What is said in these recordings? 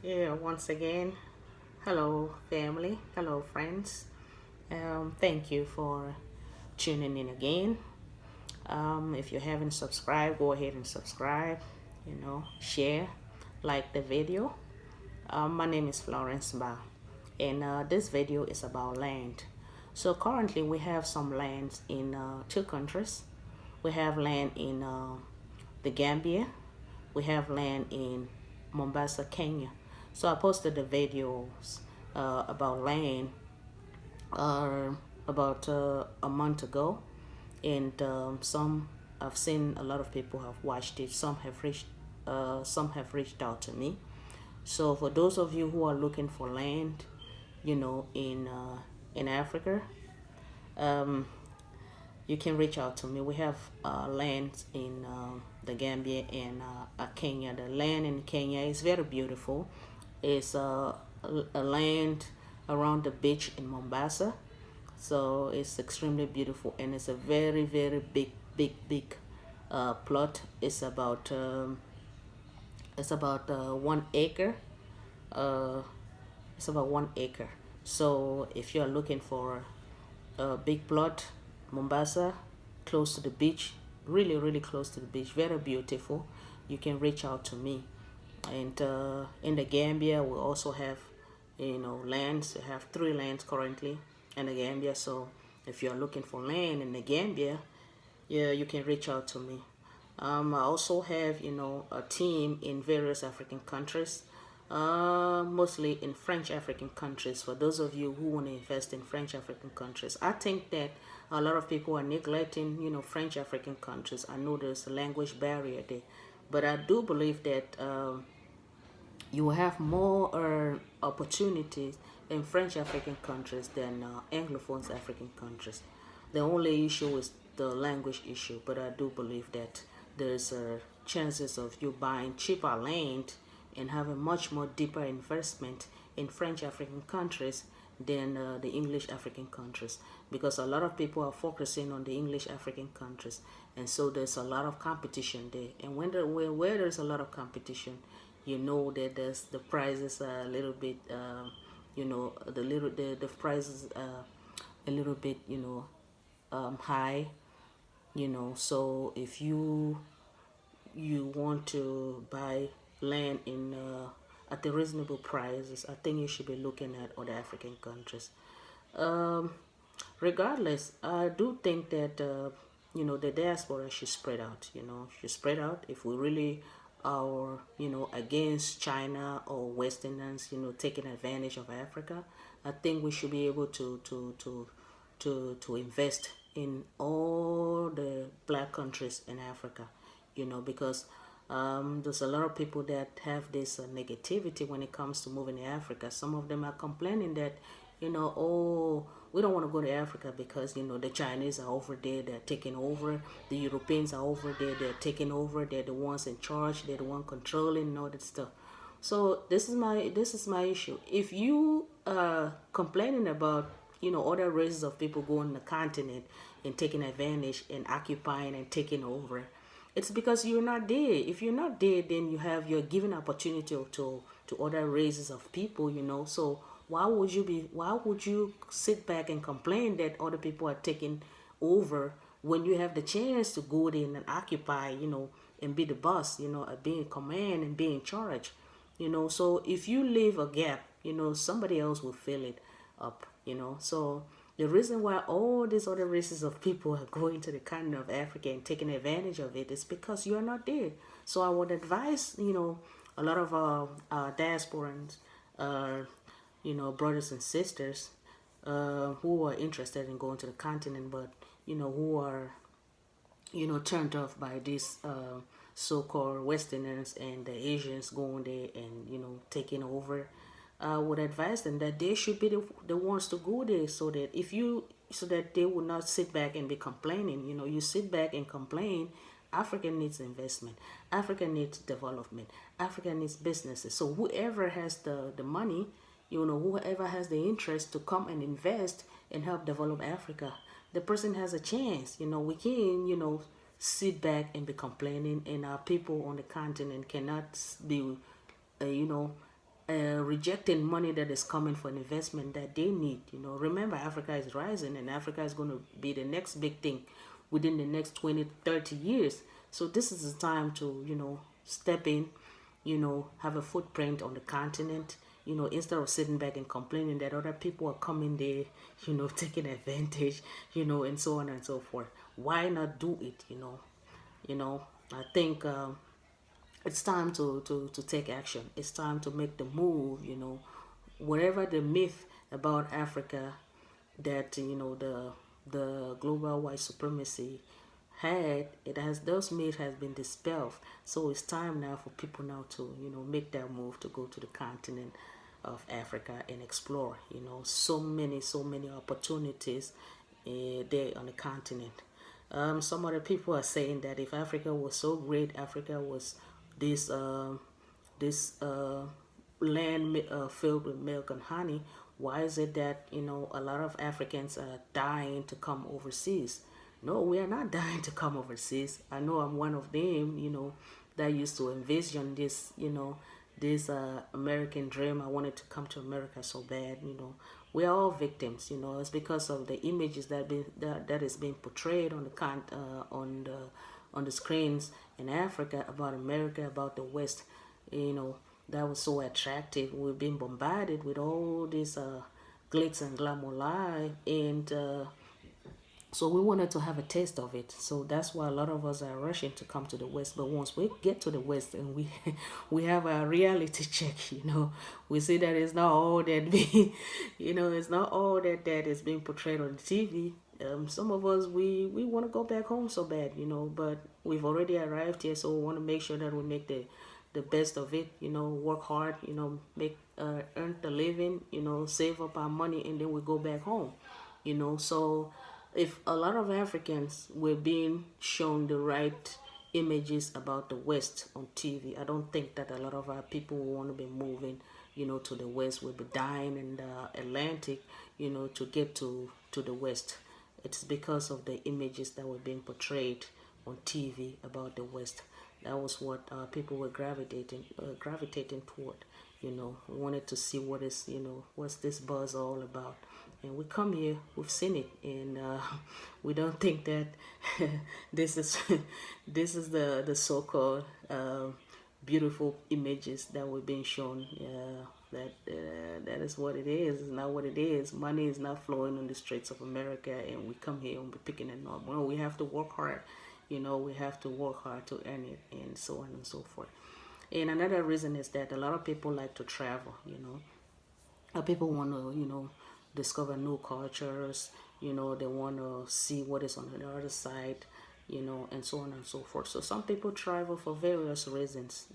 Yeah, once again, hello family, hello friends. Thank you for tuning in again. If you haven't subscribed, go ahead and subscribe. Share, like the video. My name is Florence Ba, and this video is about land. So currently, we have some lands in two countries. We have land in the Gambia. We have land in Mombasa, Kenya. So I posted the videos about land uh, about a month ago, and some I've seen a lot of people have watched it. Some have reached out to me. So for those of you who are looking for land, in Africa, um, you can reach out to me. We have lands in the Gambia and Kenya. The land in Kenya is very beautiful. It's a land around the beach in Mombasa, so it's extremely beautiful, and it's a very very big plot. It's about 1 acre. Uh, it's about 1 acre. So if you are looking for a big plot, Mombasa, close to the beach, really close to the beach, very beautiful, you can reach out to me. And in the Gambia, we also have, lands. We have 3 lands currently in the Gambia. So if you are looking for land in the Gambia, yeah, you can reach out to me. I also have, a team in various African countries, mostly in French African countries. For those of you who want to invest in French African countries, I think that a lot of people are neglecting, French African countries. I know there's a language barrier there, but I do believe that you will have more opportunities in French African countries than Anglophones African countries. The only issue is the language issue, but I do believe that there's chances of you buying cheaper land and having much more deeper investment in French African countries than the English African countries, because a lot of people are focusing on the English African countries, and so there's a lot of competition there. And where there's a lot of competition, you know that the prices are a little bit, the prices a little bit, high. So if you want to buy land in at the reasonable prices, I think you should be looking at other African countries. Um, Regardless, I do think that the diaspora should spread out. Should spread out. If we really are against China or Westerners taking advantage of Africa, I think we should be able to invest in all the black countries in Africa, because there's a lot of people that have this negativity when it comes to moving to Africa. Some of them are complaining that, oh, we don't want to go to Africa because, the Chinese are over there, they're taking over. The Europeans are over there, they're taking over. They're the ones in charge, they're the one controlling and all that stuff. So this is my issue. If you are complaining about other races of people going on the continent and taking advantage and occupying and taking over, it's because you're not there. If you're not there, then you're giving opportunity to other races of people. So why would you sit back and complain that other people are taking over when you have the chance to go there and occupy, and be the boss, be in command and be in charge. So if you leave a gap, somebody else will fill it up. So the reason why all these other races of people are going to the continent of Africa and taking advantage of it is because you're not there. So I would advise, a lot of diasporans, brothers and sisters, who are interested in going to the continent, but who are turned off by these so-called Westerners and the Asians going there and taking over. I would advise them that they should be the ones to go there, so that they will not sit back and be complaining. You sit back and complain. Africa needs investment. Africa needs development. Africa needs businesses. So whoever has the money, whoever has the interest to come and invest and help develop Africa, the person has a chance. We can, sit back and be complaining, and our people on the continent cannot be, uh, you know, rejecting money that is coming for an investment that they need. Remember, Africa is rising, and Africa is going to be the next big thing within the next 20, 30 years. So this is the time to, step in, have a footprint on the continent, instead of sitting back and complaining that other people are coming there, taking advantage, and so on and so forth. Why not do it? I think it's time to take action. It's time to make the move. Whatever the myth about Africa that the global white supremacy had, those myths has been dispelled. So it's time now for people now to make that move to go to the continent of Africa and explore. So many opportunities there on the continent. Some other people are saying that if Africa was so great, Africa was this land filled with milk and honey, why is it that a lot of Africans are dying to come overseas? No, we are not dying to come overseas. I know I'm one of them, that used to envision this American dream. I wanted to come to America so bad. We are all victims. It's because of the images that is being portrayed on the screens in Africa about America, about the West. That was so attractive. We've been bombarded with all this glitz and glamour life, and so we wanted to have a taste of it. So that's why a lot of us are rushing to come to the West. But once we get to the West and we we have a reality check, we see that it's not all that it's not all that is being portrayed on TV. Some of us, we want to go back home so bad, but we've already arrived here, so we want to make sure that we make the best of it, work hard, make earn the living, save up our money, and then we go back home. So if a lot of Africans were being shown the right images about the West on TV, I don't think that a lot of our people will want to be moving, to the West. We'll be dying in the Atlantic, to get to the West. It's because of the images that were being portrayed on TV about the West. That was what people were gravitating toward. We wanted to see what's this buzz all about. And we come here, we've seen it, and we don't think that this is this is the so-called beautiful images that we're being shown. That is what it is. It's not what it is. Money is not flowing on the streets of America, and we come here and we're picking it up. Well, we have to work hard. We have to work hard to earn it, and so on and so forth. And another reason is that a lot of people like to travel. People want to discover new cultures. They want to see what is on the other side, and so on and so forth. So some people travel for various reasons.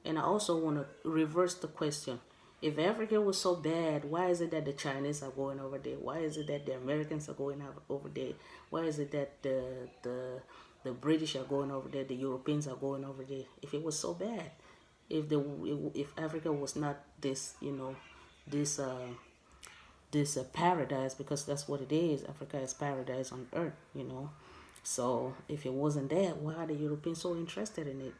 And I also want to reverse the question. If Africa was so bad, why is it that the Chinese are going over there? Why is it that the Americans are going over there? Why is it that the British are going over there, the Europeans are going over there? If it was so bad, if Africa was not this, this paradise, because that's what it is. Africa is paradise on earth. So if it wasn't there, why are the Europeans so interested in it?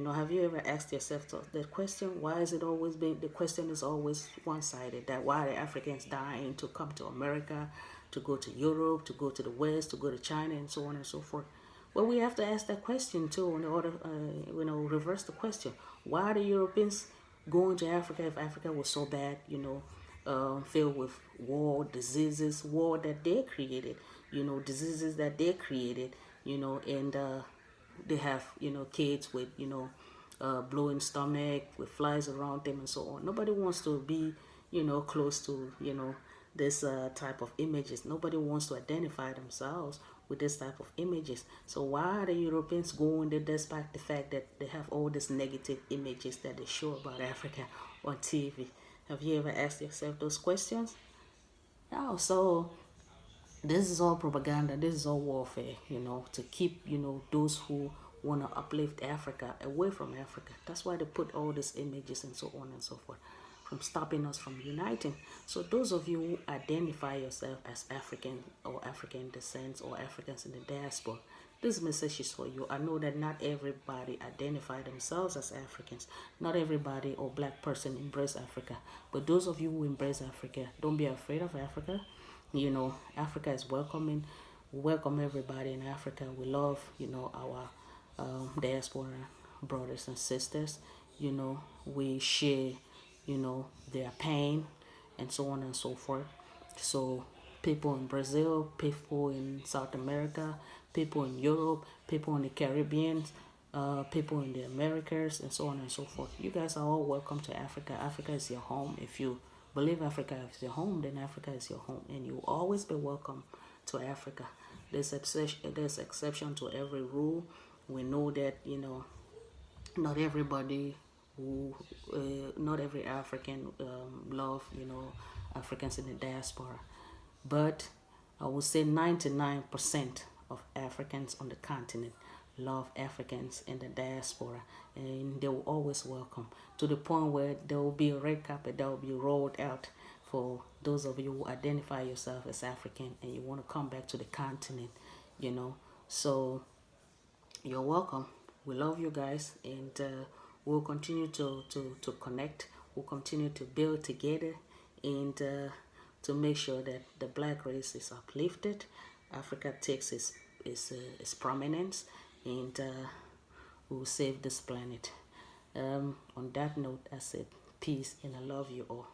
Have you ever asked yourself that question? Why is it always been, the question is always one-sided, that why are the Africans dying to come to America, to go to Europe, to go to the West, to go to China, and so on and so forth? Well, we have to ask that question too in order, reverse the question. Why are the Europeans going to Africa if Africa was so bad, filled with war, diseases, war that they created, diseases that they created, and they have, kids with, blowing stomach, with flies around them and so on. Nobody wants to be, close to, this type of images. Nobody wants to identify themselves with this type of images. So why are the Europeans going there despite the fact that they have all these negative images that they show about Africa on TV? Have you ever asked yourself those questions? No. So this is all propaganda. This is all warfare, to keep, those who want to uplift Africa away from Africa. That's why they put all these images and so on and so forth, from stopping us from uniting. So those of you who identify yourself as African or African descent or Africans in the diaspora, This message is for you. I know that not everybody identify themselves as Africans. Not everybody or black person embrace Africa. But those of you who embrace Africa, don't be afraid of Africa. You know, Africa is welcoming. We welcome everybody in Africa. We love, you know, our diaspora brothers and sisters. You know, we share, you know, their pain and so on and so forth. So people in Brazil, people in South America, people in Europe, people in the Caribbean, people in the Americas, and so on and so forth. You guys are all welcome to Africa. Africa is your home. If you believe Africa is your home, then Africa is your home, and you will always be welcome to Africa. There's exception to every rule. We know that, you know, not everybody who not every African love, you know, Africans in the diaspora, but I would say 99% of Africans on the continent love Africans in the diaspora, and they will always welcome, to the point where there will be a red carpet that will be rolled out for those of you who identify yourself as African and you want to come back to the continent, you know. So you're welcome. We love you guys, and we'll continue to connect. We'll continue to build together, and to make sure that the black race is uplifted. Africa takes its prominence, and we'll save this planet. On that note, I said peace, and I love you all.